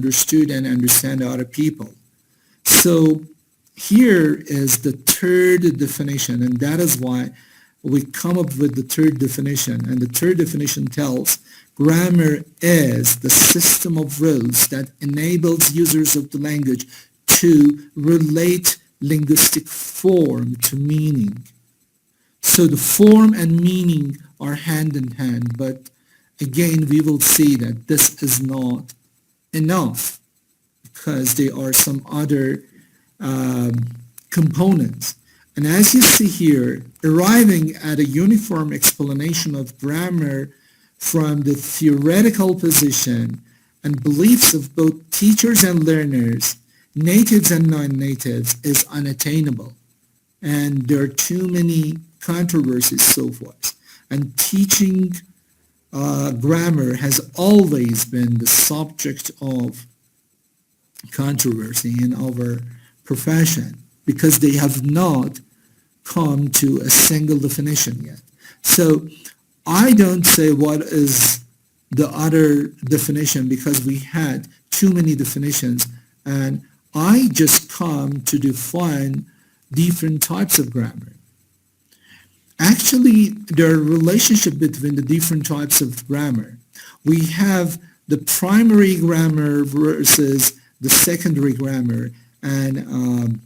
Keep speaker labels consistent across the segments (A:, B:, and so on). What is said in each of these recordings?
A: understood and understand other people. So here is the third definition, and that is why we come up with the third definition. And the third definition tells grammar is the system of rules that enables users of the language to relate linguistic form to meaning. So the form and meaning are hand in hand, but again, we will see that this is not enough because there are some other components. And as you see here, arriving at a uniform explanation of grammar from the theoretical position and beliefs of both teachers and learners, natives and non-natives, is unattainable. And there are too many controversies so forth. And teaching grammar has always been the subject of controversy in our profession because they have not come to a single definition yet. So I don't say what is the other definition because we had too many definitions, and I just come to define different types of grammar. Actually, there are relationship between the different types of grammar. We have the primary grammar versus the secondary grammar, and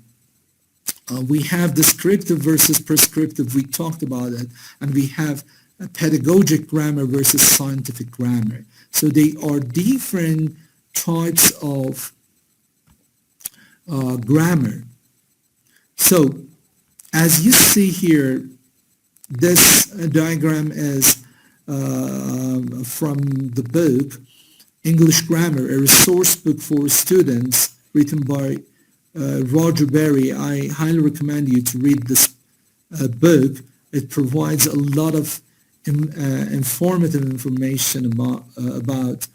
A: we have descriptive versus prescriptive. We talked about it, and we have pedagogic grammar versus scientific grammar. So they are different types of grammar. So as you see here, this diagram is from the book English Grammar, a resource book for students written by Roger Berry. I highly recommend you to read this book. It provides a lot of informative information about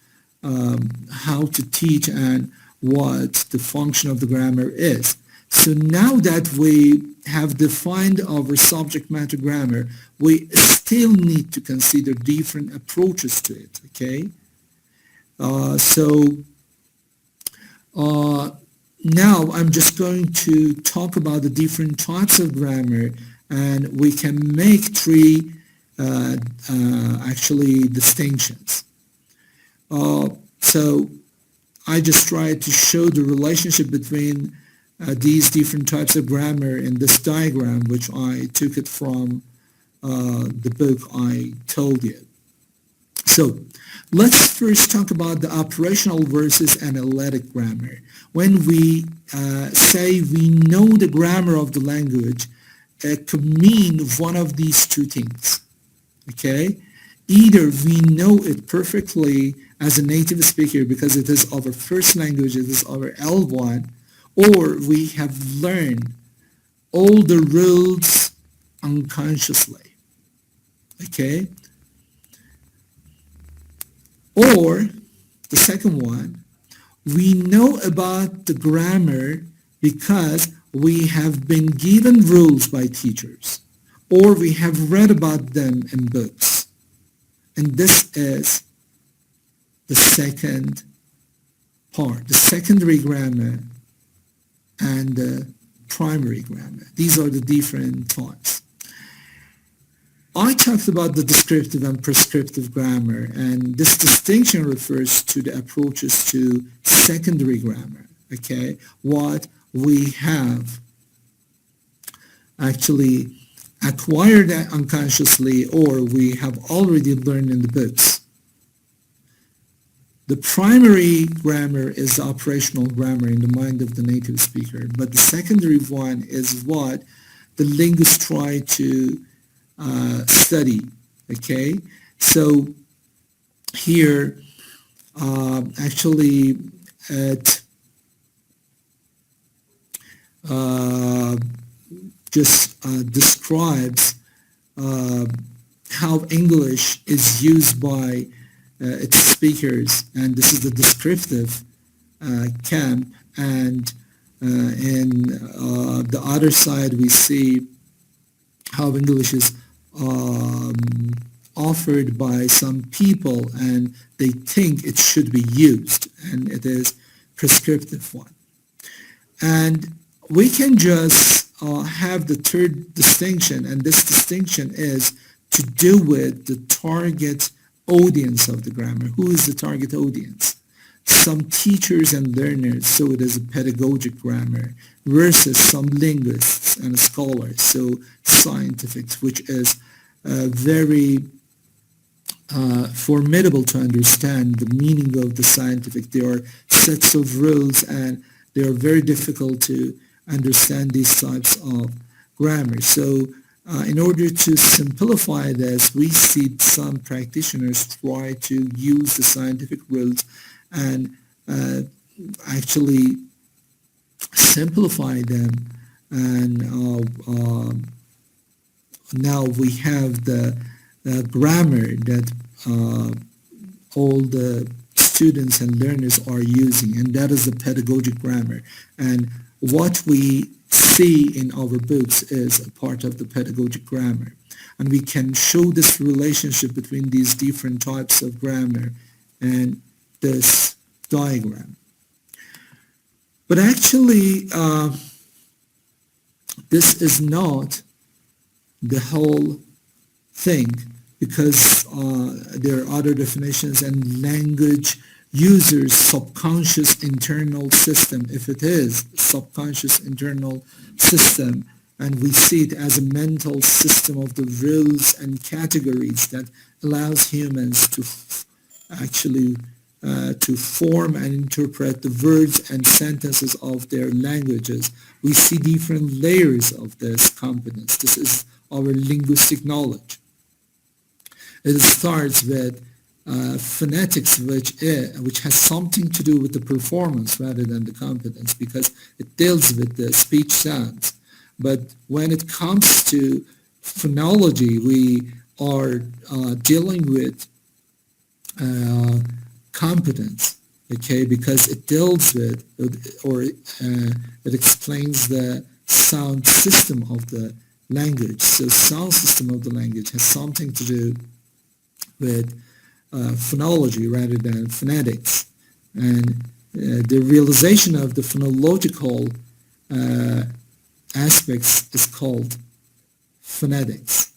A: how to teach and what the function of the grammar is. So now that we have defined our subject matter grammar, we still need to consider different approaches to it, okay? Now I'm just going to talk about the different types of grammar, and we can make three actually distinctions. So I just tried to show the relationship between these different types of grammar in this diagram, which I took it from the book I told you. So let's first talk about the operational versus analytic grammar. When we say we know the grammar of the language, it could mean one of these two things, okay? Either we know it perfectly as a native speaker because it is our first language, it is our L1, or we have learned all the rules unconsciously, okay? Or the second one, we know about the grammar because we have been given rules by teachers, or we have read about them in books. And this is the second part, the secondary grammar and the primary grammar. These are the different types. I talked about the descriptive and prescriptive grammar, and this distinction refers to the approaches to secondary grammar, okay? What we have actually acquired unconsciously or we have already learned in the books. The primary grammar is the operational grammar in the mind of the native speaker, but the secondary one is what the linguists try to study, okay? So here actually it just describes how English is used by its speakers, and this is the descriptive camp, and in the other side we see how English is offered by some people and they think it should be used, and it is prescriptive one. And we can just have the third distinction, and this distinction is to do with the target audience of the grammar. Who is the target audience? Some teachers and learners, so it is a pedagogic grammar, versus some linguists and scholars, so scientifics, which is very formidable to understand the meaning of the scientific. There are sets of rules and they are very difficult to understand these types of grammar. So in order to simplify this, we see some practitioners try to use the scientific rules and actually simplify them. And now we have the grammar that all the students and learners are using, and that is the pedagogic grammar. And what we see in our books is a part of the pedagogic grammar. And we can show this relationship between these different types of grammar and this diagram. But actually, this is not the whole thing, because there are other definitions, and language users' subconscious internal system, if it is subconscious internal system, and we see it as a mental system of the rules and categories that allows humans to actually to form and interpret the words and sentences of their languages. We see different layers of this competence. This is our linguistic knowledge. It starts with phonetics, which has something to do with the performance rather than the competence, because it deals with the speech sounds. But when it comes to phonology, we are dealing with competence, okay, because it deals with, or it explains the sound system of the language. So sound system of the language has something to do with phonology rather than phonetics. And the realization of the phonological aspects is called phonetics.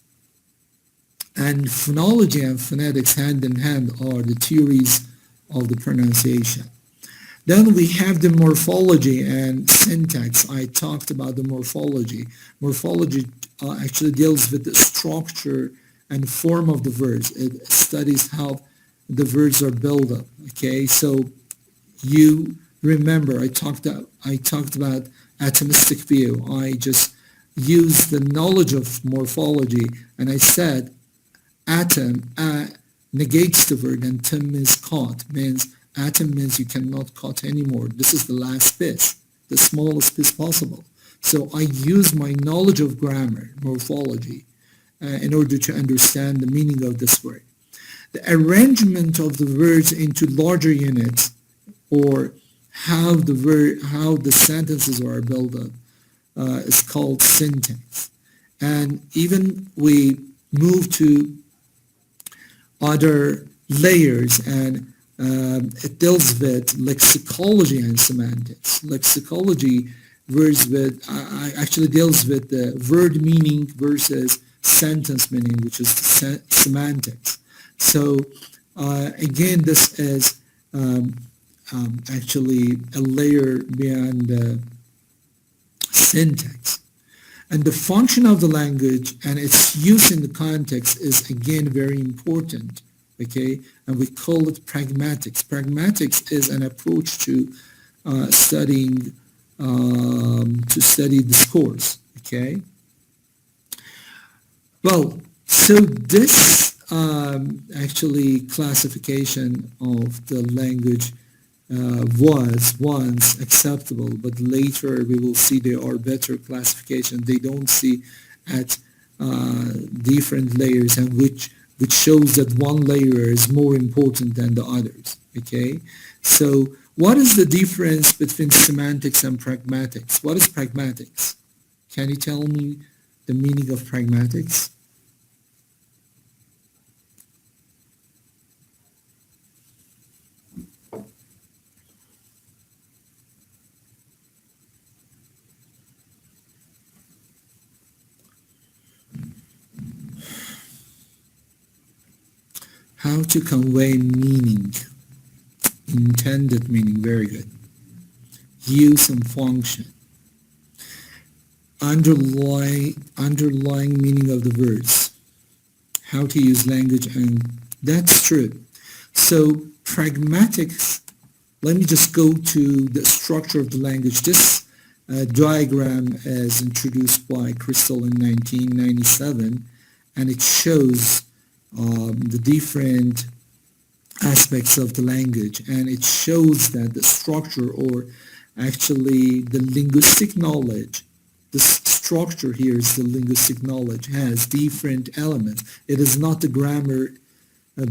A: And phonology and phonetics hand in hand are the theories of the pronunciation. Then we have the morphology and syntax. I talked about the morphology. Morphology actually deals with the structure and form of the words. It studies how the words are built up. Okay, so you remember I talked about atomistic view. I just used the knowledge of morphology, and I said atom negates the word, and tim is caught, means atom means you cannot cut anymore. This is the last piece, the smallest piece possible. So I use my knowledge of grammar, morphology, in order to understand the meaning of this word. The arrangement of the words into larger units, or how the sentences are built up, is called syntax. And even we move to other layers, and it deals with lexicology and semantics. Lexicology actually deals with the word meaning versus sentence meaning, which is semantics. So again, this is actually a layer beyond syntax. And the function of the language and its use in the context is again very important, okay? And we call it pragmatics. Pragmatics is an approach to study discourse, okay? Well, so this actually classification of the language was once acceptable, but later we will see there are better classifications. They don't see at different layers, and which shows that one layer is more important than the others. Okay, so what is the difference between semantics and pragmatics? What is pragmatics? Can you tell me the meaning of pragmatics? How to convey meaning, intended meaning, very good. Use and function, underlying meaning of the words, how to use language, and that's true. So pragmatics, let me just go to the structure of the language. This diagram is introduced by Crystal in 1997, and it shows the different aspects of the language, and it shows that the structure, or actually the linguistic knowledge, the structure here is the linguistic knowledge, has different elements. It is not the grammar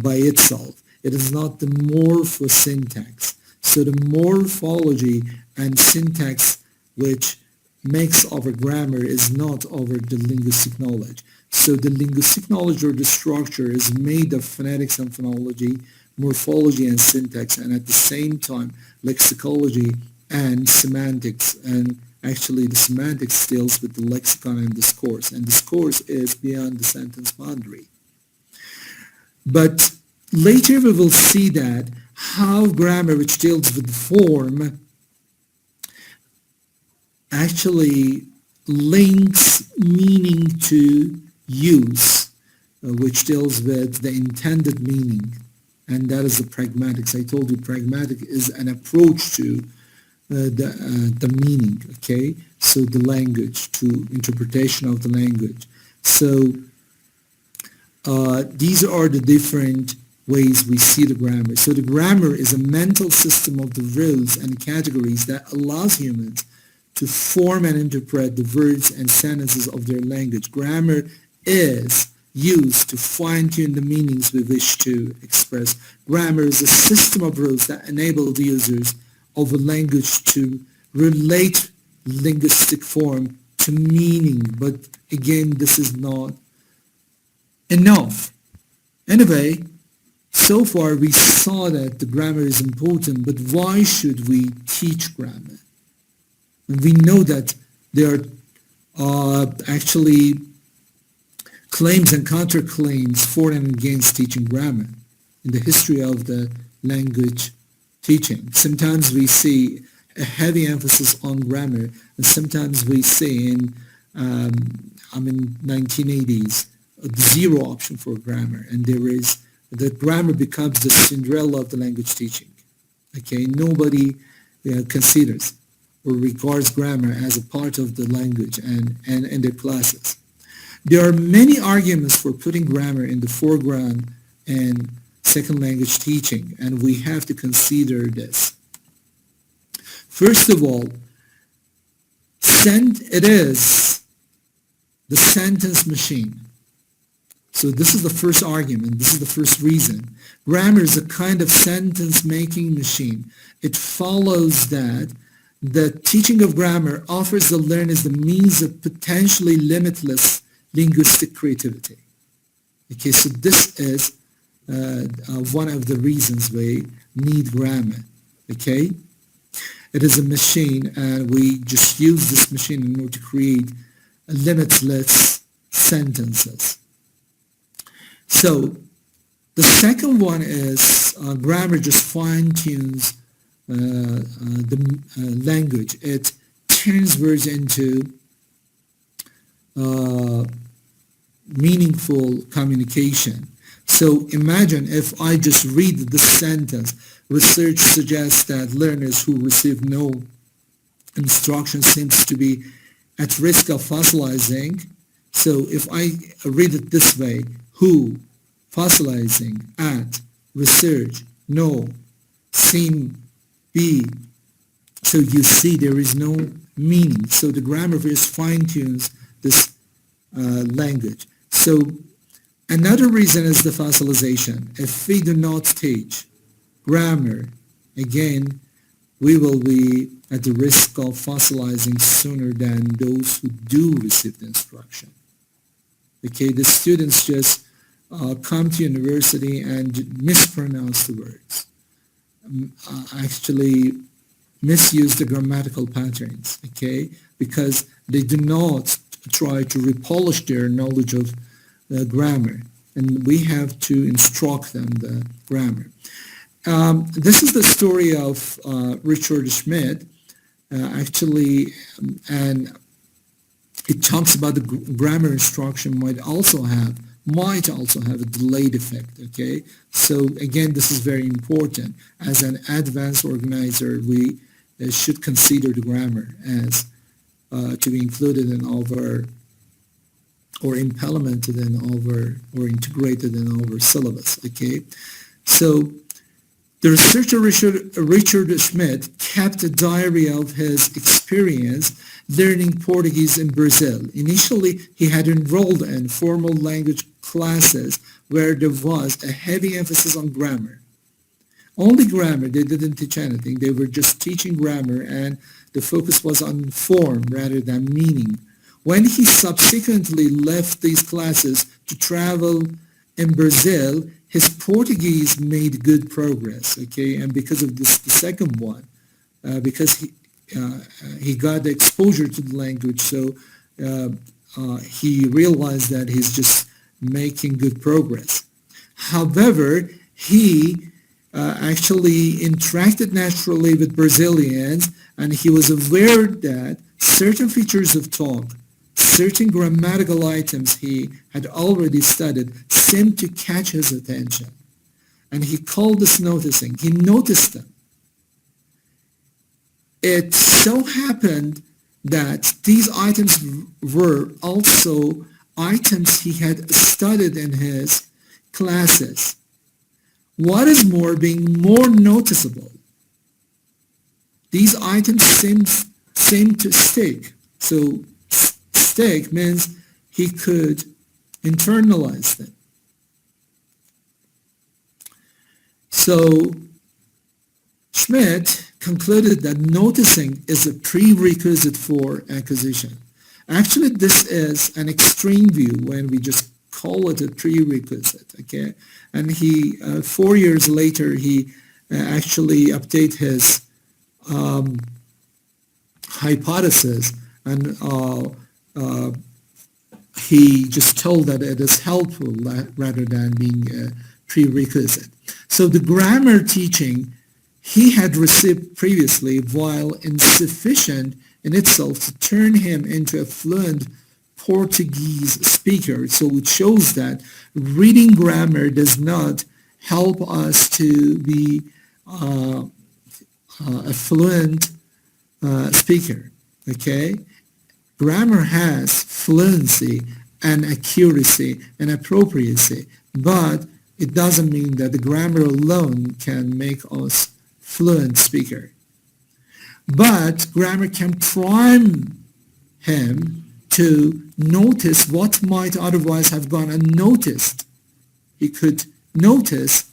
A: by itself. It is not the morphosyntax. So the morphology and syntax which makes our grammar is not our the linguistic knowledge. So the linguistic knowledge, or the structure, is made of phonetics and phonology, morphology and syntax, and at the same time lexicology and semantics. And actually the semantics deals with the lexicon and discourse, and discourse is beyond the sentence boundary. But later we will see that how grammar, which deals with form, actually links meaning to use, which deals with the intended meaning, and that is the pragmatics. I told you pragmatic is an approach to the meaning, okay? So the language, to interpretation of the language. So these are the different ways we see the grammar. So the grammar is a mental system of the rules and categories that allows humans to form and interpret the words and sentences of their language. Grammar is used to fine-tune the meanings we wish to express. Grammar is a system of rules that enable the users of a language to relate linguistic form to meaning. But again, this is not enough. Anyway, so far we saw that the grammar is important, but why should we teach grammar? And we know that there are actually claims and counterclaims for and against teaching grammar in the history of the language teaching. Sometimes we see a heavy emphasis on grammar, and sometimes we see in 1980s zero option for grammar, and the grammar becomes the Cinderella of the language teaching. Okay, nobody considers or regards grammar as a part of the language and their classes. There are many arguments for putting grammar in the foreground in second language teaching, and we have to consider this. First of all, it is the sentence machine. So this is the first argument. This is the first reason. Grammar is a kind of sentence-making machine. It follows that the teaching of grammar offers the learners the means of potentially limitless linguistic creativity. Okay, so this is one of the reasons we need grammar. Okay, it is a machine, and we just use this machine in order to create limitless sentences. So the second one is grammar just fine-tunes the language. It turns words into meaningful communication. So imagine if I just read this sentence. Research suggests that learners who receive no instruction seems to be at risk of fossilizing. So if I read it this way, who, fossilizing, at, research, no, seem, be. So you see there is no meaning. So the grammar just fine-tunes this language. So another reason is the fossilization. If we do not teach grammar, again, we will be at the risk of fossilizing sooner than those who do receive the instruction. Okay, the students just come to university and mispronounce the words, actually misuse the grammatical patterns, okay, because they do not try to repolish their knowledge of grammar, and we have to instruct them the grammar. This is the story of Richard Schmidt, actually, and it talks about the grammar instruction might also have a delayed effect, okay? So again, this is very important. As an advanced organizer, we should consider the grammar as to be included in our, or implemented in our, or integrated in our syllabus, okay? So the researcher Richard Schmidt kept a diary of his experience learning Portuguese in Brazil. Initially, he had enrolled in formal language classes where there was a heavy emphasis on grammar. Only grammar, they didn't teach anything. They were just teaching grammar, and the focus was on form rather than meaning. When he subsequently left these classes to travel in Brazil, his Portuguese made good progress, okay? And because of this, the second one, because he got the exposure to the language, so he realized that he's just making good progress. However, he actually interacted naturally with Brazilians, and he was aware that certain features of talk, certain grammatical items he had already studied seemed to catch his attention. And he called this noticing. He noticed them. It so happened that these items were also items he had studied in his classes. What is more, being more noticeable, these items seem to stick. So stick means he could internalize them. So Schmidt concluded that noticing is a prerequisite for acquisition. Actually, this is an extreme view when we just call it a prerequisite, okay? And he, 4 years later, he actually updated his hypothesis, and he just told that it is helpful rather than being a prerequisite. So the grammar teaching he had received previously, while insufficient in itself to turn him into a fluent Portuguese speaker, so it shows that reading grammar does not help us to be a fluent speaker, okay? Grammar has fluency and accuracy and appropriacy, but it doesn't mean that the grammar alone can make us fluent speaker. But grammar can prime him to notice what might otherwise have gone unnoticed. He could notice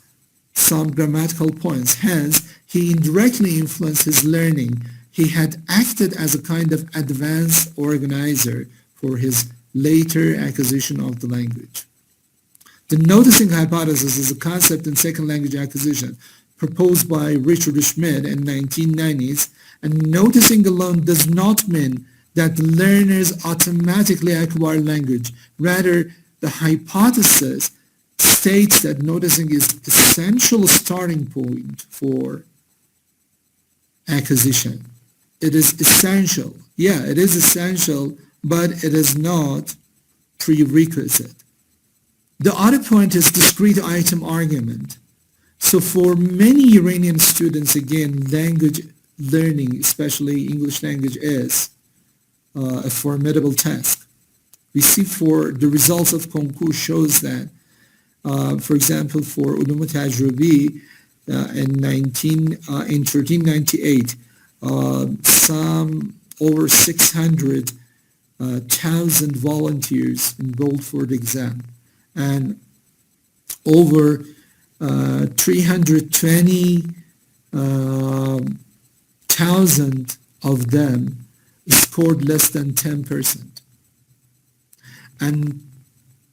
A: some grammatical points. Hence, he indirectly influenced his learning. He had acted as a kind of advanced organizer for his later acquisition of the language. The noticing hypothesis is a concept in second language acquisition proposed by Richard Schmidt in 1990s, and noticing alone does not mean that the learners automatically acquire language. Rather, the hypothesis states that noticing is essential starting point for acquisition. It is essential. Yeah, it is essential, but it is not prerequisite. The other point is discrete item argument. So for many Iranian students, again, language learning, especially English language, is a formidable task. We see for the results of concours shows that, for example, for Ulum Tajrubi in 1398, some over 600,000 volunteers enrolled for the exam, and over 320,000 of them scored less than 10%, and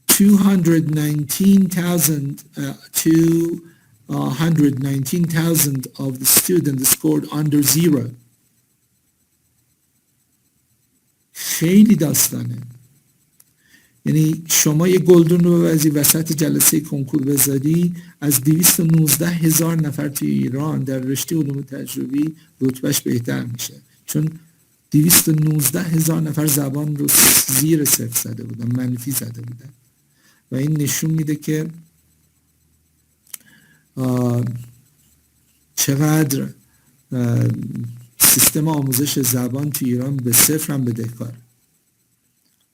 A: 219,000 of the students scored under zero. خیلی داستانه. یعنی شما یه گلدون رو ببازی وسط جلسه کنکور بذاری، از 219,000 نفر توی ایران در رشته علوم تجربی رتبهش بهتر میشه، چون 219,000 نفر زبان رو زیر صفر زده بودن، منفی زده بودن. و این نشون میده که چقدر سیستم آموزش زبان تو ایران به صفر هم بدهکار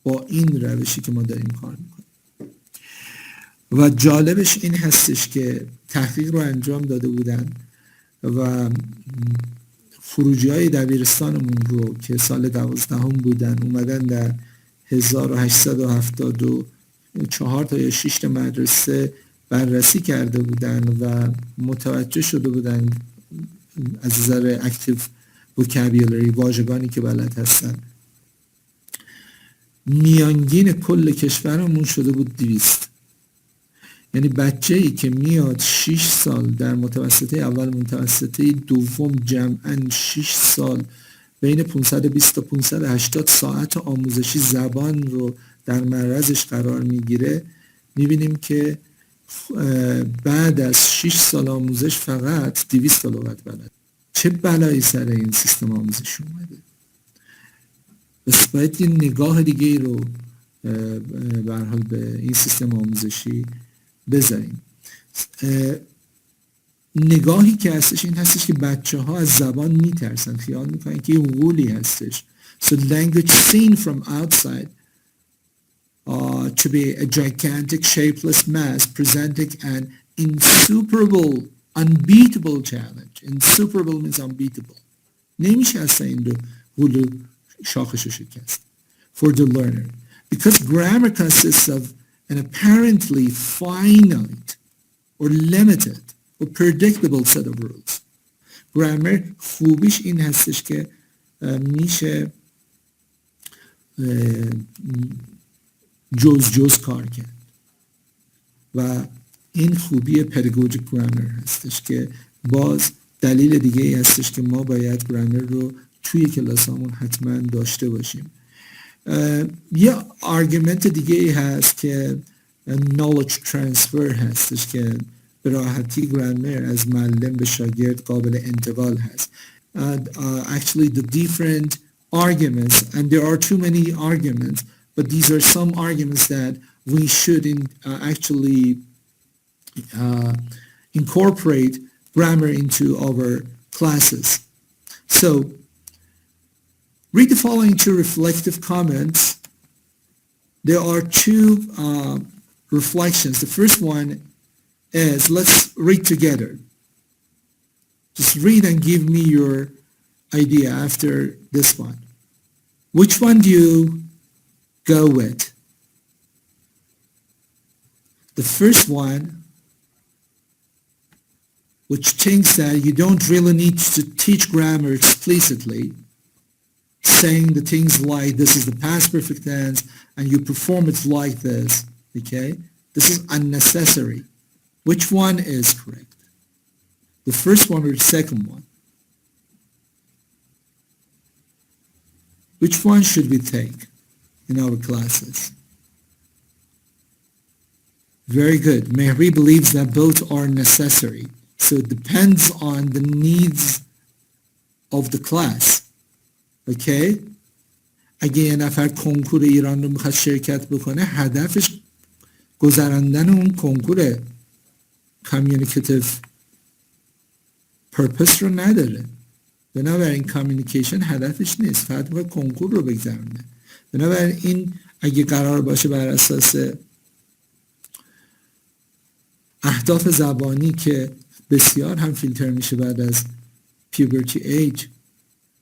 A: با این روشی که ما داریم کار میکنیم. و جالبش این هستش که تحقیق رو انجام داده بودن و خروجی های دبیرستانمون رو که سال 12 بودن اومدن در 1874 تا یا 6 مدرسه بررسی کرده بودن و متوجه شده بودن از نظر اکتیو وکابولری، واژگانی که بلد هستن، میانگین کل کشورمون شده بود 200. یعنی بچه‌ای که میاد 6 سال در متوسطه اول متوسطه دوم جمعاً 6 سال بین 520 تا 580 ساعت آموزشی زبان رو در معرضش قرار میگیره، میبینیم که بعد از 6 سال آموزش فقط 200 تا لغت بلد. چه بلایی سر این سیستم آموزشی اومده؟ بس باید یه نگاه دیگه ای رو به هر حال به این سیستم آموزشی بذاریم. نگاهی که هستش این هستش که بچه ها از زبان میترسن، خیال میکنن که یه غولی هستش. So language seen from outside to be a gigantic shapeless mass presenting an insuperable, unbeatable challenge. Insuperable means unbeatable. نمیشه اصلا این رو غولو شاخشو شکست. For the learner. Because grammar consists of an apparently finite or limited or predictable set of rules. Grammar خوبیش این هستش که میشه جز کار کرد و این خوبی پداگوژیک گرامر هستش که باز دلیل دیگه ای هستش که ما باید گرامر رو توی کلاسامون حتما داشته باشیم. یه آرگومنت دیگه ای هست که knowledge transfer هستش که به راحتی گرامر از معلم به شاگرد قابل انتقال هست. Actually the different arguments, and there are too many arguments, but these are some arguments that we should actually incorporate grammar into our classes. So read the following two reflective comments. There are two reflections. The first one is, let's read together. Just read and give me your idea after this one. Which one do you go with? The first one, which thinks that you don't really need to teach grammar explicitly, saying the things like this is the past perfect tense and you perform it like this, okay? This is unnecessary. Which one is correct? The first one or the second one? Which one should we take in our classes? Very good. Mehri believes that both are necessary. So it depends on the needs of the class. Okay? اگه یه نفر کنکور ایران رو میخواد شرکت بکنه، هدفش گذراندن اون کنکور communicative purpose رو نداره. بنابراین کامیونیکیشن هدفش نیست، فقط باید کنکور رو بگذرونه. بنابراین این اگه قرار باشه بر اساس اهداف زبانی که بسیار هم فیلتر میشه بعد از puberty age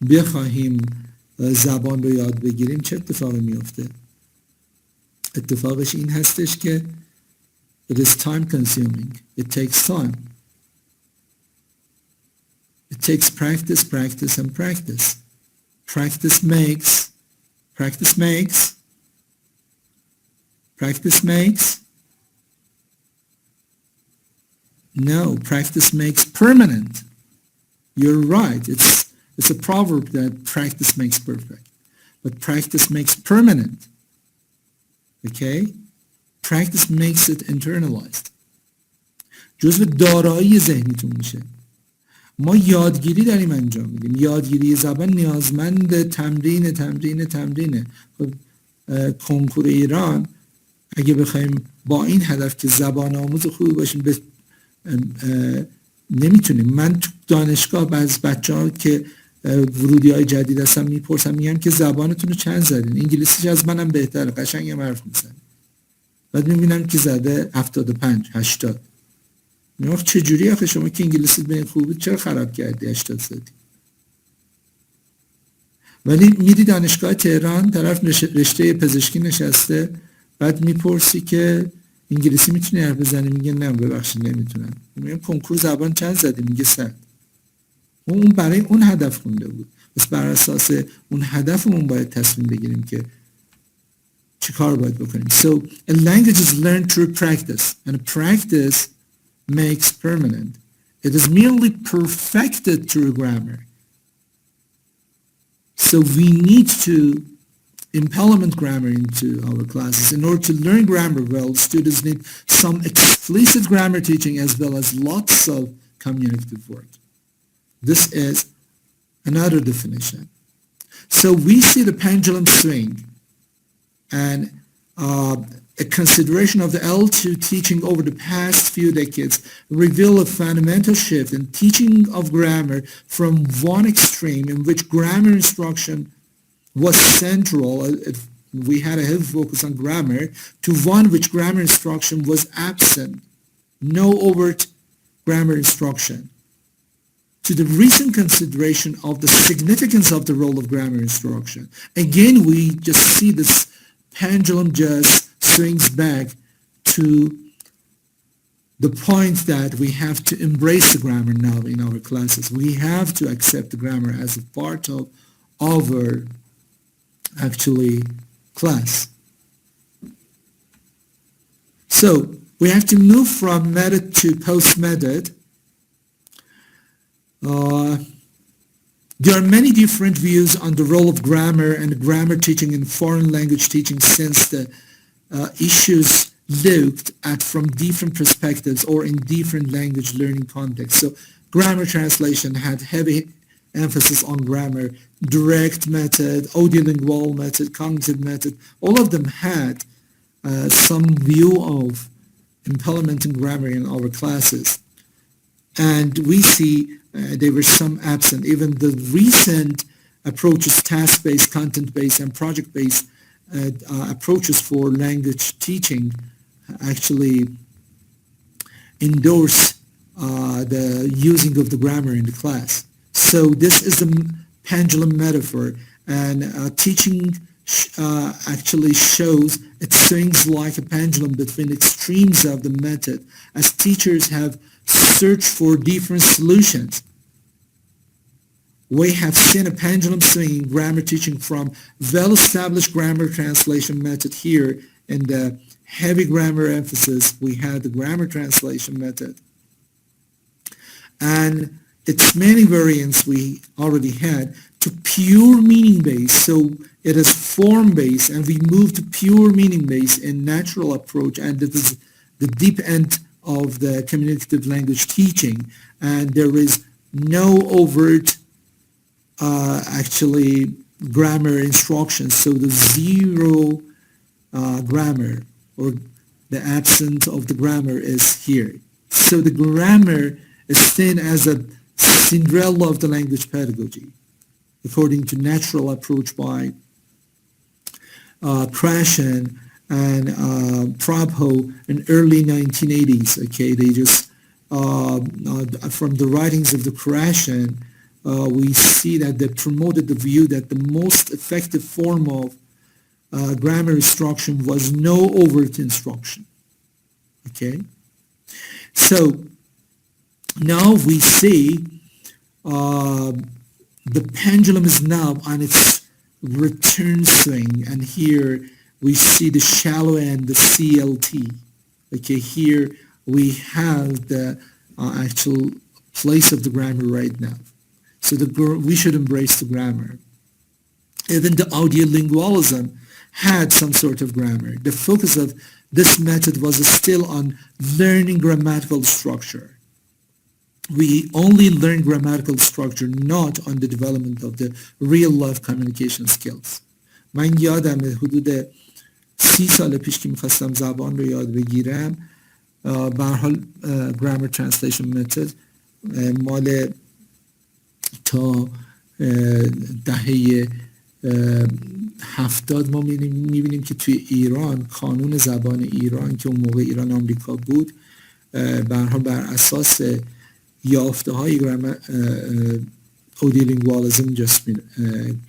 A: بخواهیم زبان رو یاد بگیریم، چه اتفاقی میفته؟ اتفاقش این هستش که it is time consuming. It takes time. It takes practice, practice, and practice. Practice makes. No, practice makes permanent. You're right. It's a proverb that practice makes perfect. But practice makes permanent. Okay? Practice makes it internalized. جزء دارایی ذهنیتون میشه. ما یادگیری داریم انجام میدیم. یادگیری زبان نیازمند تمرینه. خب کنکور ایران اگه بخوایم با این هدف که زبان آموز خوبی باشیم نمیتونیم. من تو دانشگاه بعض بچه‌ها که ورودی های جدید هستن میپرسم، میگم که زبانتون رو چند زدین؟ انگلیسیش از منم بهتره، قشنگم حرف میزنه. بعد میبینم که زده 75 80. میگم چه جوری آخه شما که انگلیسیت به این خوب بود چرا خراب کردی 80 زدی؟ ولی میری دانشگاه تهران طرف رشته پزشکی نشسته، بعد میپرسی که انگلیسی میتونی حرف بزنی؟ میگه نه ببخشید نمیتونم. میگم کنکور زبان چند زدی؟ میگه 100. اون برای اون هدف خونده بود. بس بر اساس اون هدفمون باید تصمیم بگیریم که چه کار باید بکنیم. So a language is learned through practice and practice makes permanent. It is merely perfected through grammar. So we need to implement grammar into our classes. In order to learn grammar well, students need some explicit grammar teaching as well as lots of communicative work. This is another definition. So we see the pendulum swing and a consideration of the L2 teaching over the past few decades reveal a fundamental shift in teaching of grammar from one extreme in which grammar instruction was central, we had a heavy focus on grammar, to one which grammar instruction was absent, no overt grammar instruction. To the recent consideration of the significance of the role of grammar instruction. Again, we just see this pendulum just swings back to the point that we have to embrace the grammar now in our classes. We have to accept the grammar as a part of our actually class. So we have to move from method to post-method. There are many different views on the role of grammar and grammar teaching in foreign language teaching since the issues looked at from different perspectives or in different language learning contexts. So grammar translation had heavy emphasis on grammar, direct method, audiolingual method, cognitive method. All of them had some view of implementing grammar in our classes. And we see there were some absent. Even the recent approaches, task-based, content-based, and project-based approaches for language teaching actually endorse the using of the grammar in the class. So this is the pendulum metaphor, and teaching actually shows it swings like a pendulum between extremes of the method as teachers have searched for different solutions. We have seen a pendulum swing in grammar teaching from well-established grammar translation method here in the heavy grammar emphasis. We had the grammar translation method. And its many variants we already had to pure meaning-based. So it is form-based, and we move to pure meaning-based in natural approach, and it is the deep end of the communicative language teaching. And there is no overt actually grammar instructions. So the zero grammar or the absence of the grammar is here. So the grammar is seen as a Cinderella of the language pedagogy, according to natural approach by Krashen and Prabhu in early 1980s. Okay, they just from the writings of the Krashen, we see that they promoted the view that the most effective form of grammar instruction was no overt instruction. Okay, so now we see the pendulum is now on its return swing, and here we see the shallow end, the CLT. Okay, here we have the actual place of the grammar right now. So we should embrace the grammar. Even the audiolingualism had some sort of grammar. The focus of this method was still on learning grammatical structure. We only learn grammatical structure, not on the development of the real life communication skills. من یادم حدود 30 سال پیش که میخواستم زبان رو یاد بگیرم، به هر حال grammar translation method مال تا دهه 70 ما میبینیم که توی ایران قانون زبان ایران که اون موقع ایران آمریکا بود، به هر حال بر اساس یافته های اودیلینگوالیسم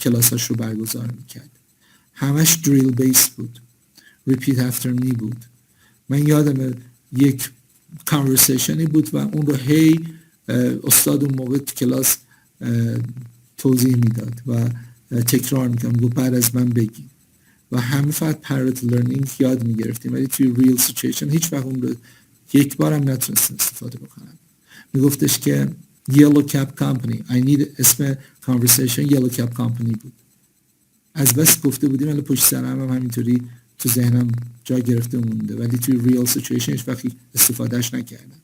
A: کلاساش رو برگزار میکرد. همش دریل بیس بود، repeat after me بود. من یادم یک کانورسیشنی بود و اون رو هی استاد اون موقع تو کلاس توضیح میداد و تکرار میکنم، گفت بعد از من بگیم و همه فقط پرات لرنینگ یاد میگرفتیم، ولی توی ریل سیچویشن هیچ وقت اون رو یک بارم نتونستم استفاده بکنم. میگفتش که Yellow Cab Company I need اسم conversation Yellow Cab Company بود. از بس گفته بودیم ولی پشت سرم هم همینطوری تو ذهنم جا گرفته مونده، ولی توی ریل سیچویشن هیچ وقت استفادهش نکردم.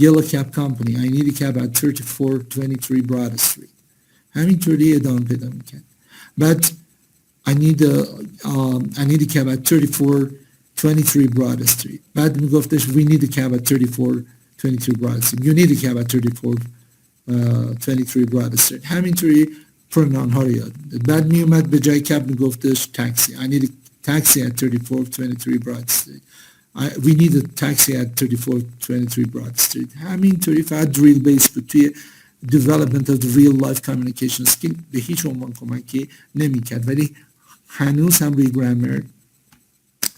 A: Yellow Cab Company I need a cab at 3423 Broad Street. همینطوری ادامه پیدا میکرد. But I need a cab at 3423 Broad Street. بعد میگفتش we need a cab at 3423 Broad Street. You need a cab at 3423 Broad Street. همینطوری پرونان ها رو یاد میداد. بعد میومد به جای کب میگفتش taxi. I need a taxi at 3423 Broad Street. We need a taxi at 3423 Broad Street. همینطوری فقط drill based بود. توی development of the real life communication skill به هیچ عنوان کمکی نمیکرد، ولی هنوز هم روی grammar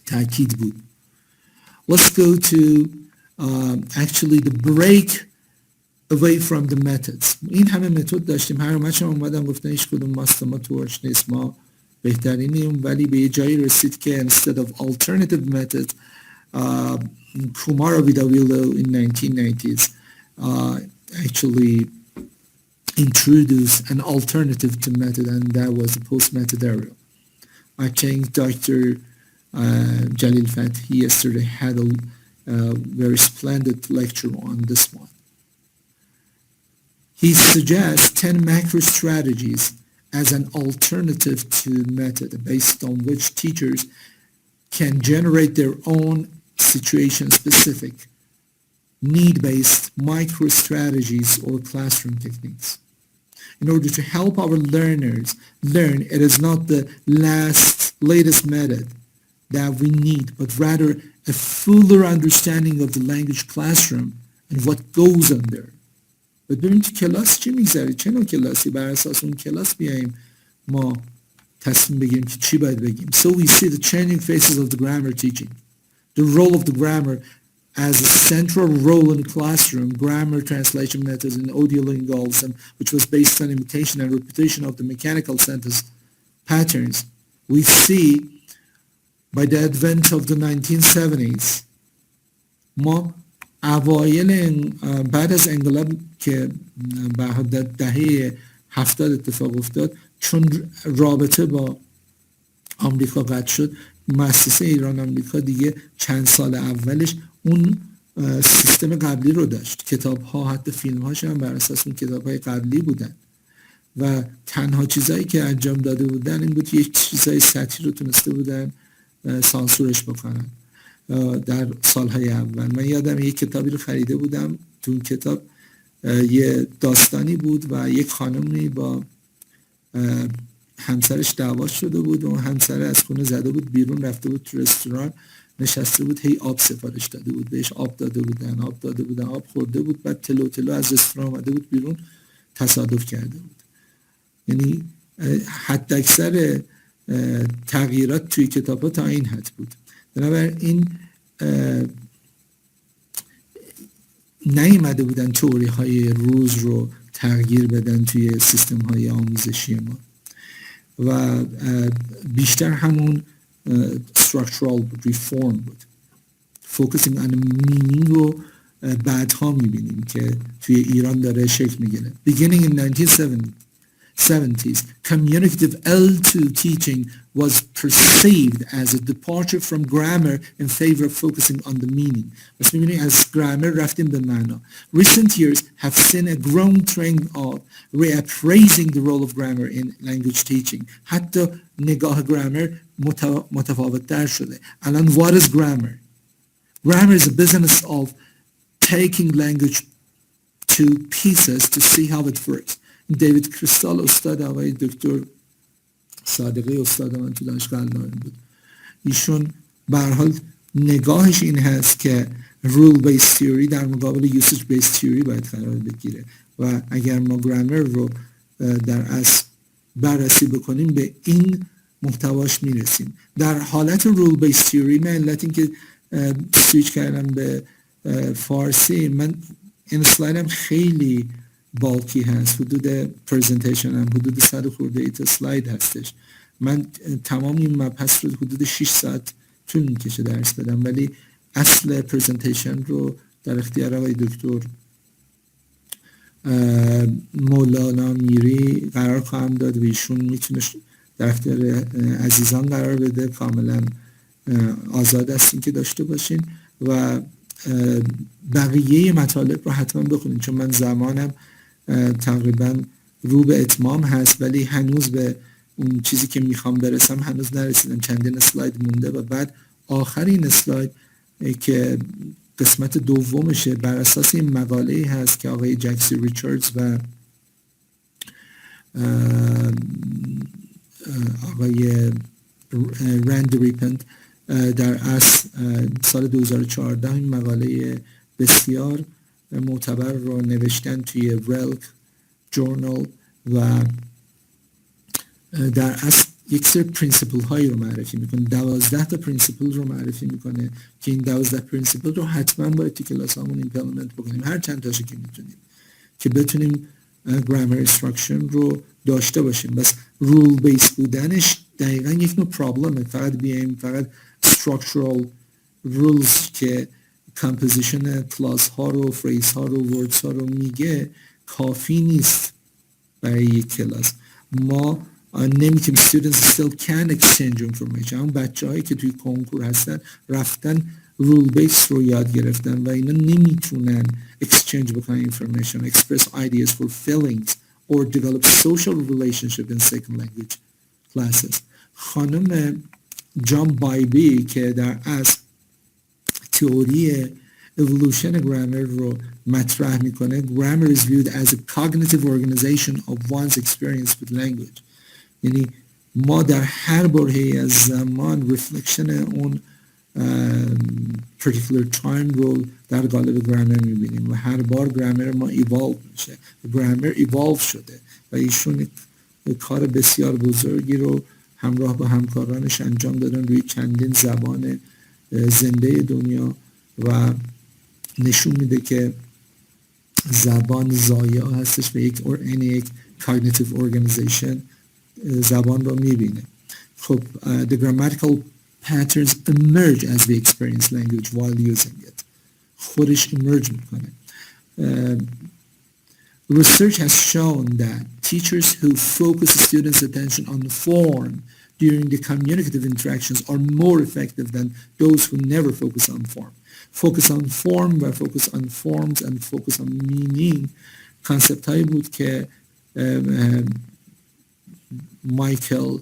A: تاکید بود. Let's go to actually the break away from the methods. این همه متد داشتیم، هر همش هم اومدم گفتن هیچ کدوم ما توش نیست، ما بهترینیم، ولی به یه جایی رسید که instead of alternative methods Kumar Vidawilo in 1990s actually introduced an alternative to method, and that was the post-method era. I think Dr. Jalil Fathi yesterday had a very splendid lecture on this one. He suggests 10 macro strategies as an alternative to method based on which teachers can generate their own situation-specific, need-based micro-strategies or classroom techniques. In order to help our learners learn, it is not the latest method that we need, but rather a fuller understanding of the language classroom and what goes on there. و ببینیم تو کلاس چی میگذره، چه نوع کلاسی، بر اساس اون کلاس بیاییم ما تصمیم بگیریم که چی باید بگیم. So we see the changing phases of the grammar teaching. The role of the grammar as a central role in the classroom, grammar translation methods in audiolingualism, which was based on imitation and repetition of the mechanical sentence patterns. We see by the advent of the 1970s ما اوایل بعد از انقلاب که به دهه 70 اتفاق افتاد، چون رابطه با آمریکا قطع شد، مؤسسه ایران آمریکا دیگه چند سال اولش اون سیستم قبلی رو داشت. کتاب ها حتی فیلم هاش هم بر اساس اون کتاب های قبلی بودن و تنها چیزایی که انجام داده بودن این بود یک چیزای سطحی رو تونسته بودن سانسورش بکنن در سالهای اول. من یادم یک کتابی رو خریده بودم، تو اون کتاب یه داستانی بود و یک خانمی با همسرش دعوا شده بود و همسر از خونه زده بود بیرون، رفته بود تو رستوران نشسته بود، هی آب سفارش داده بود، بهش آب داده بودن، آب خورده بود، بعد تلو از رستوران آمده بود بیرون، تصادف کرده بود. یعنی حد اکثر تغییرات توی کتاب ها تا این حد بود. بنابراین نیامده بودن تئوری های روز رو تغییر بدن توی سیستم های آموزشی ما و بیشتر همون structural reform بود. focusing on meaning رو بعدها میبینیم که توی ایران داره شکل میگیره. beginning in 1970 70s, communicative L2 teaching was perceived as a departure from grammar in favor of focusing on the meaning. پس می‌بینید از grammar رفتیم به معنا. Recent years have seen a growing trend of reappraising the role of grammar in language teaching. حتی نگاه grammar متفاوت‌تر شده. الان what is grammar? Grammar is a business of taking language to pieces to see how it works. دیوید کریستال استاد آقای دکتر صادقی استاد من تو دانشگاه علامه بود. ایشون به هر حال نگاهش این هست که rule based theory در مقابل usage based theory باید قرار بگیره و اگر ما گرامر رو در اصل بررسی بکنیم به این محتواش میرسیم. در حالت rule based theory من علت این که سویچ کردم به فارسی، من این اسلایدم خیلی بالکی هست، حدود پرزنتیشن هم حدود 100 خورده ای تا سلاید هستش. من تمام این مبحث رو حدود 6 ساعت طول میکشه درس بدم، ولی اصل پرزنتیشن رو در اختیار آقای دکتر مولانا میری قرار خواهم داد و ایشون میتونه در اختیار عزیزان قرار بده. کاملا آزاد هستین که داشته باشین و بقیه مطالب رو حتما بخونین، چون من زمانم تقریبا رو به اتمام هست ولی هنوز به اون چیزی که میخوام برسم هنوز نرسیدم. چندین اسلاید مونده و بعد آخرین اسلاید که قسمت دومشه بر اساس این مقاله هست که آقای جکسی ریچاردز و آقای رند ریپنت در اصل سال 2014 این مقاله بسیار معتبر رو نوشتن توی ولک جورنال و در اصل یک سری پرینسیپل هایی رو معرفی میکنه. 12 تا پرینسیپل رو معرفی میکنه که این 12 پرینسیپل رو حتما باید تو کلاس همون ایمپلمنت بکنیم، هر چند تاشو که میتونیم، که بتونیم گرامر اینستراکشن رو داشته باشیم. بس رول بیس بودنش دقیقا یک نوع پرابلمه. فقط بیایم فقط structural rules که کامپوزیشن کلاس ها رو، فریز ها رو، وردز ها رو میگه کافی نیست برای یک کلاس. ما نمیتونیم students still can exchange information. اون بچه هایی که توی کنکور هستن رفتن rule based رو یاد گرفتن و اینا نمیتونن exchange بکنن information, express ideas for feelings or develop social relationship in second language classes. خانم جان بایبی که در اصل تئوری evolution grammar رو مطرح میکنه، grammar is viewed as a cognitive organization of one's experience with language. یعنی ما در هر برهه‌ای از زمان رفلکشن اون particular time رو در قالب grammar میبینیم و هر بار grammar ما evolve میشه. grammar evolve شده و ایشون کار بسیار بزرگی رو همراه با همکارانش انجام دادن روی چندین زبان زنده دنیا و نشون میده که زبان زایا هستش و یک cognitive organization زبان رو میبینه. خب the grammatical patterns emerge as we experience language while using it. خودش emerge میکنه. Research has shown that teachers who focus students' attention on form during the communicative interactions are more effective than those who never focus on form. Focus on form و focus on forms and focus on meaning کانسپت هایی بود که مایکل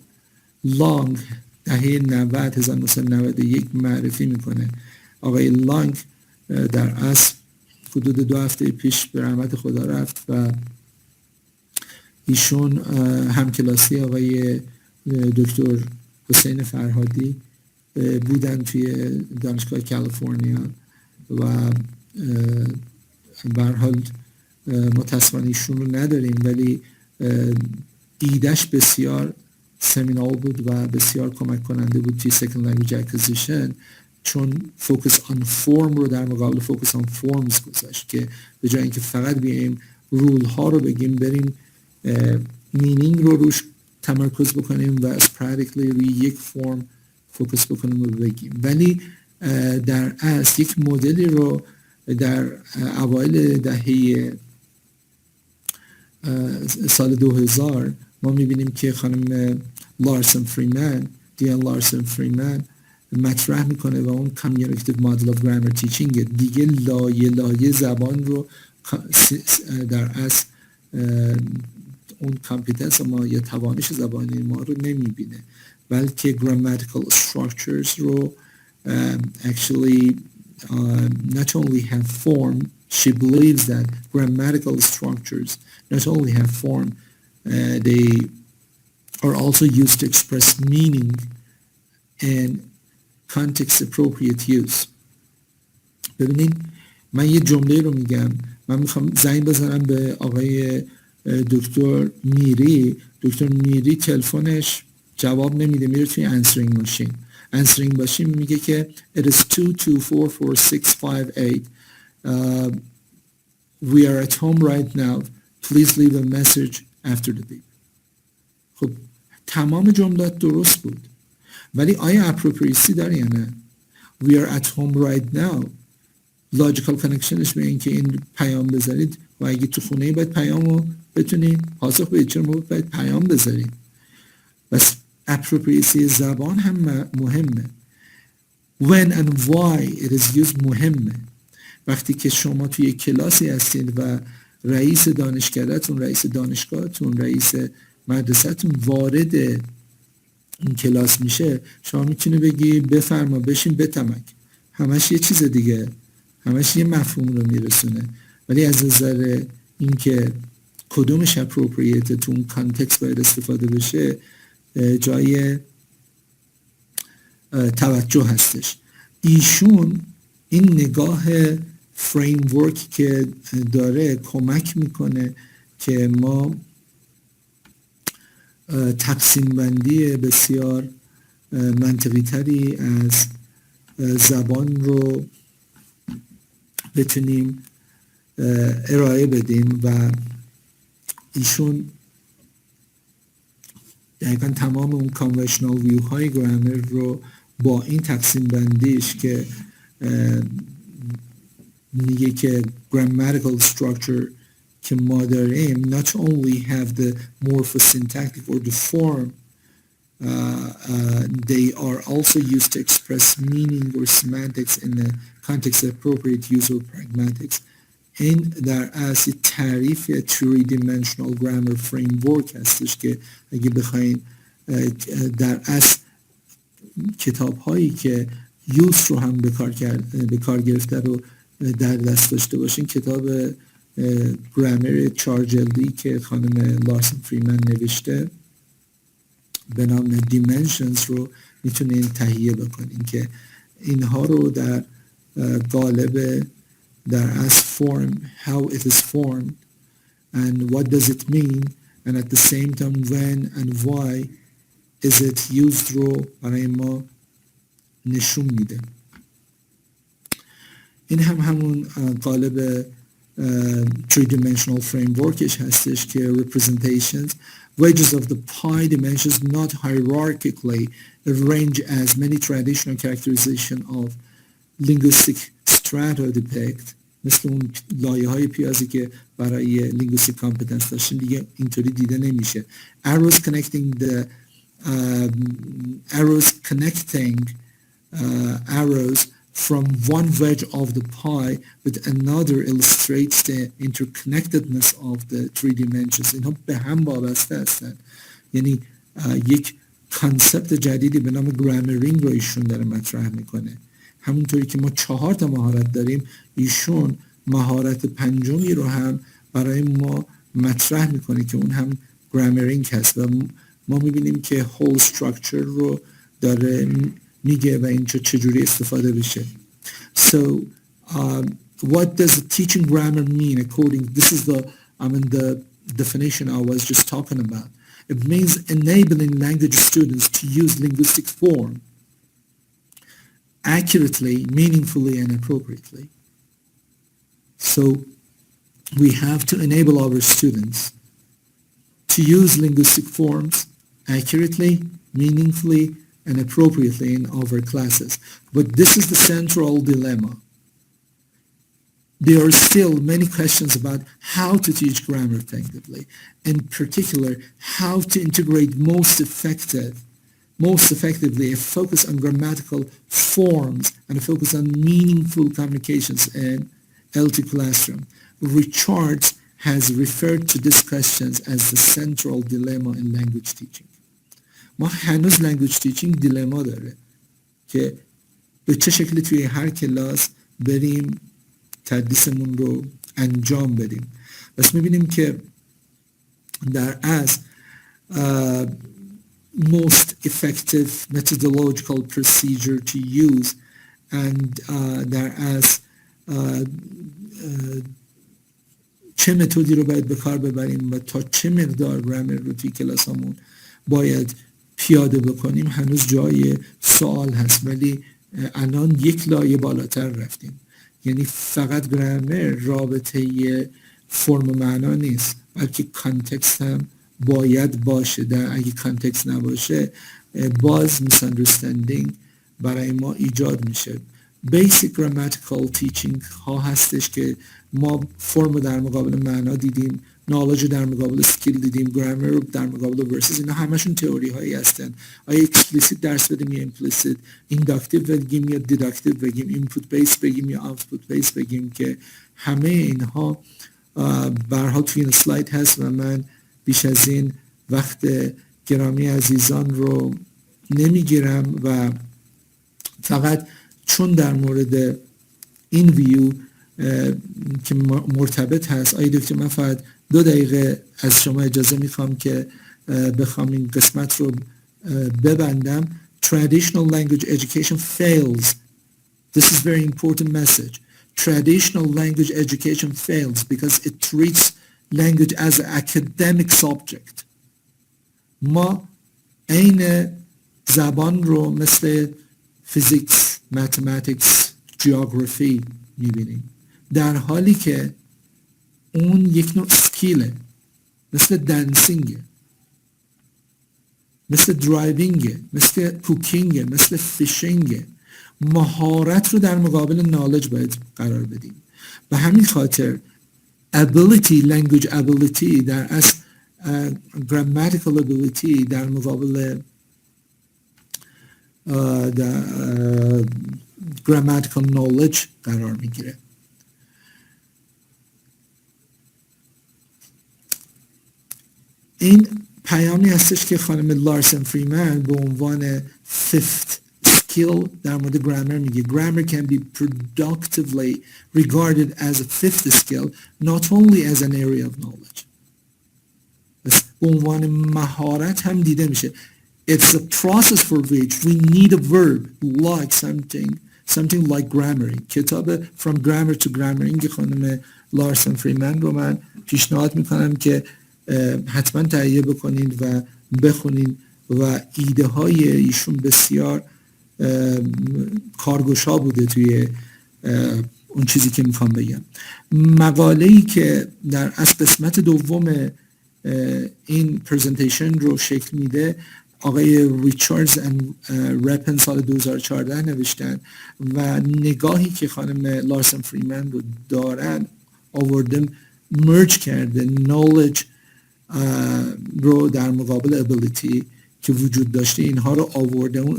A: لانگ دهه 1991 معرفی میکنه. آقای لانگ در اصل حدود 2 هفته پیش به رحمت خدا رفت و ایشون همکلاسی آقای دکتر حسین فرهادی بودن توی دانشگاه کالیفرنیا و به هر حال متاسفانه ایشون رو نداریم ولی ایدهش بسیار سمینال بود و بسیار کمک کننده بود توی second language acquisition، چون فوکس آن فرم رو در مقابل فوکس آن فرمز گذاشت که به جای اینکه فقط بیایم رول ها رو بگیم بریم مینینگ رو روش تمرکز بکنیم و اسپرادیکلی روی یک فرم فوکس بکنیم و بگیم. ولی در اصل یک مدلی رو در اوایل دهه سال 2000 ما میبینیم که خانم دیان لارسن فریمن مطرح میکنه و اون کامیونیتیو مدل آف گرامر تیچینگ دیگه لایه زبان رو در اصل اون کامپیتنس ما یا توانش زبانی ما رو نمیبینه، بلکه grammatical structures رو actually not only have form. She believes that grammatical structures not only have form, they are also used to express meaning and context appropriate use. ببینید من یه جمله رو میگم، من میخوام زنگ بزنم به آقای دکتر میری تلفنش جواب نمیده، میره توی answering machine میگه که it is 2244658 we are at home right now please leave a message after the beep. خب تمام جملات درست بود، ولی آیا appropriacy داره یا نه؟ we are at home right now logical connectionش به این که این پیام بذارید و اگه تو خونه باید پیامو بتونید پاسخ بدید، چرا باید پیام بذارید؟ بس appropriacy زبان هم مهمه. when and why it is used مهمه. وقتی که شما توی کلاسی هستید و رئیس دانشکده‌تون، رئیس دانشگاهتون، رئیس مدرسه‌تون وارد این کلاس میشه، شما میتونی بگی بفرما بشین بتمک، همش یه چیز دیگه، همش یه مفهوم رو میرسونه، ولی از نظر اینکه کدومش اپروپریته تو اون کانتکست باید استفاده بشه جای توجه هستش. ایشون این نگاه فریم ورک که داره کمک میکنه که ما تقسیم بندی بسیار منطقی تری از زبان رو بتونیم ارائه بدیم و ایشون دقیقا تمام اون کانوشنال ویو های گرامر رو با این تقسیم بندیش که میگه که grammatical structure که ما داریم not only have the morphosyntactic or the form they are also used to express meaning or semantics in the context appropriate use of pragmatics. این در اصل تعریف 3-dimensional grammar framework هستش که اگه بخواین در اصل کتاب هایی که یوز رو هم به کار گرفته رو در دست داشته باشین، کتاب گرامر 4 جلدی که خانم لارسن فریمن نوشته به نام Dimensions رو میتونین تهیه بکنین که اینها رو در قالب در از form, how it is formed and what does it mean and at the same time when and why is it used رو برای ما نشون میده. این هم همون قالب three-dimensional frameworkش هستش که representations wages of the pi dimensions not hierarchically arrange as many traditional characterization of linguistic strata depict. مثل اون لایه های پیازی که برای linguistic competence داشتیم دیگه اینطوری دیده نمیشه. Arrows connecting arrows from one wedge of the pie with another illustrates the interconnectedness of the three dimensions. اینها به هم وابسته هستن. یعنی یک کانسپت جدیدی به نام گرامرینگ رو ایشون داره مطرح میکنه. همونطوری که ما 4 تا مهارت داریم، ایشون مهارت پنجمی رو هم برای ما مطرح میکنه که اون هم گرامرینگ هست و ما میبینیم که whole structure رو داره میگه و اینجا چجوری استفاده بشه. So what does teaching grammar mean according, this is the definition I was just talking about. It means enabling language students to use linguistic form accurately, meaningfully and appropriately. So we have to enable our students to use linguistic forms accurately, meaningfully and appropriately in our classes. But this is the central dilemma. there are still many questions about how to teach grammar effectively. In particular, how to integrate most effectively a focus on grammatical forms and a focus on meaningful communications in LT classroom. Richards has referred to these questions as the central dilemma in language teaching. ما هنوز language teaching dilemma داره که به چه شکلی توی هر کلاس بریم تدریسمون رو انجام بدیم. بس میبینیم که در از most effective methodological procedure to use and در از چه متدی رو باید به کار ببریم و تا چه مقدار گرامر رو توی کلاسمون باید پیاده بکنیم هنوز جای سوال هست، ولی الان یک لایه بالاتر رفتیم. یعنی فقط گرامر رابطه فرم و معنا نیست، بلکه کانتکست هم باید باشه. در اگه کانتکست نباشه باز misunderstanding برای ما ایجاد میشه. Basic grammatical teaching ها هستش که ما فرم در مقابل معنا دیدیم، knowledge در مقابل skill دیدیم، grammar در مقابل verses. اینا همشون تئوری هایی هستن. آیا explicit درس بدیم یا implicit، inductive بگیم یا deductive بگیم، input based بگیم یا output based بگیم، که همه اینها به هر حال توی این اسلاید هست و من بیش از این وقت گرامی عزیزان رو نمیگیرم و فقط چون در مورد این ویو که مرتبط هست، آقای دکتر من فقط 2 دقیقه از شما اجازه میخوام که بخوام این قسمت رو ببندم. Traditional language education fails. This is very important message. Traditional language education fails because it treats language as an academic subject. ما عین زبان رو مثل فیزیکس، ماتماتیکس، جیوگرافی میبینیم، در حالی که اون یک نوع سکیله، مثل دنسینگه، مثل درایوینگه، مثل کوکینگه، مثل فیشینگه. مهارت رو در مقابل نالج باید قرار بدیم. به همین خاطر ability، language ability در اصل grammatical ability در مقابل grammatical knowledge قرار میگیره. این پیامی هستش که خانم لارسن فریمن به عنوان fifth skill در مورد grammar میگه. Grammar can be productively regarded as a fifth skill, not only as an area of knowledge. به عنوان مهارت هم دیده میشه. It's a process for which we need a verb like something like grammar. کتاب From Grammar to Grammar خانم لارسن فریمن رو من پیشنهاد میکنم که حتما تهیه بکنید و بخونید و ایده های ایشون بسیار کارگشا بوده توی اون چیزی که میخوام بگم. مقاله‌ای که در از قسمت دوم این پرزنتیشن رو شکل میده آقای ریچاردز اند رپن سال 2014 نوشتن و نگاهی که خانم لارسن فریمن رو دارن آوردن مرج کرده knowledge رو در مقابل ability که وجود داشته، اینها رو آورده. اون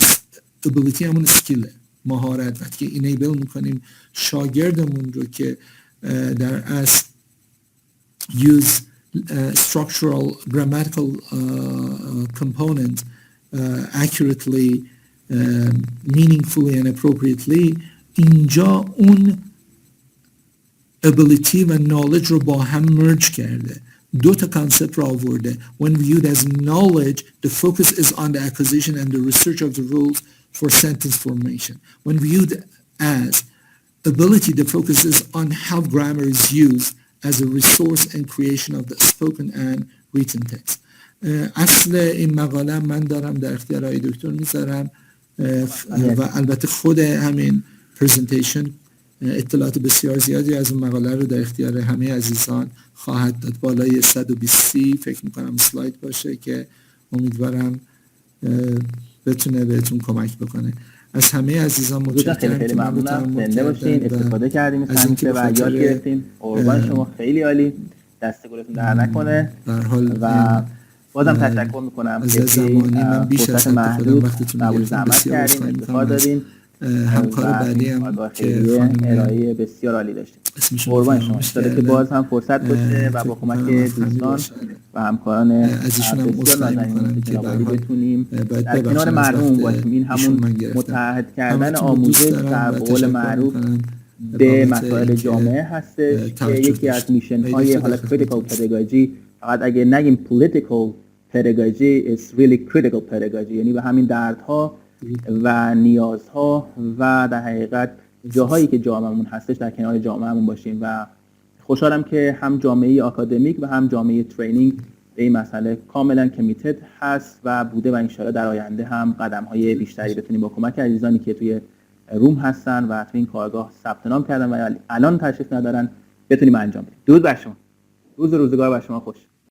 A: ability همون اسکیله، مهارت، وقتی که enable میکنیم شاگردمون رو که در اصل use structural grammatical component accurately, meaningfully and appropriately، اینجا اون ability و knowledge رو با هم merge کرده، 2 تا کانسپت رو آورده. When viewed as knowledge, the focus is on the acquisition and the research of the rules for sentence formation. When viewed as ability, the focus is on how grammar is used as a resource and creation of the spoken and written text. اصل این مقاله من دارم در اختیار آقای دکتر میذارم و البته خود همین پرزنتیشن اطلاعات بسیار زیادی از اون مقاله رو در اختیار همه عزیزان خواهد داد. بالای 120 فکر میکنم اسلاید باشه که امیدوارم بتونه بهتون کمک بکنه. از همه عزیزان
B: دوستان خیلی
A: متشکرم
B: خیلی
A: که من رو
B: ممنونم،
A: تحمل
B: زنده باشین،
A: کردن و
B: استفاده کردیم از
A: از اینکه
B: همیشه
A: به
B: و یاد
A: خاطر
B: گرفتیم. قربان شما، خیلی عالی، دست گلتون در نکنه.
A: به هر حال
B: و بازم تشکر میکنم
A: از
B: که
A: زمانی من بیش از
B: فرصت
A: حد خودم
B: محدود
A: وقتتون رو
B: قبول
A: گرفتم،
B: زحمت
A: بسیار
B: کردین،
A: عذرخواهی
B: افتخار
A: میکنم از
B: دادین
A: همکار
B: و
A: بعدی
B: این
A: هم
B: کارگاه
A: که
B: خیریه
A: خانم
B: ارائه بسیار عالی داشتیم.
A: اسمشون
B: قربان
A: رو
B: شما،
A: فراموش
B: انشالله که باز
A: کردم،
B: هم فرصت باشه و با
A: فکر
B: کمک
A: میکنم افغانی
B: دوستان
A: باشن.
B: و همکاران
A: از ایشون هم
B: بسیار
A: عذرخواهی
B: نازنینمون
A: میکنم
B: که
A: که
B: جناب
A: به هر
B: عالی
A: حال
B: بتونیم
A: باید
B: در کنار
A: ببخشن از
B: مردممون
A: وقت
B: باشیم. این
A: ایشون
B: همون
A: من گرفتم.
B: متعهد کردن
A: همتون رو دوست
B: آموزش
A: دارم
B: در
A: و
B: قول
A: تشکر
B: معروف
A: میکنم
B: به
A: بابت
B: مسائل
A: اینکه
B: جامعه هستش که
A: توجه
B: یکی از
A: داشتید.
B: میشن
A: خیلی
B: های
A: خدا
B: حالا critical
A: خدمتتون.
B: pedagogy، فقط اگه نگیم political pedagogy is really critical pedagogy، یعنی به همین دردها و نیازها و در حقیقت جاهایی که جامعهمون هستش در کنار جامعهمون باشیم. و خوشحالم که هم جامعه آکادمیک و هم جامعه ترینینگ به این مسئله کاملا کمیتد هست و بوده و انشالله در آینده هم قدم‌های بیشتری بتونیم با کمک عزیزانی که توی روم هستن و توی این کارگاه ثبت نام کردن و الان تشریف ندارن بتونیم انجام بدیم. درود بر شما، روز و روزگار بر شما خوش.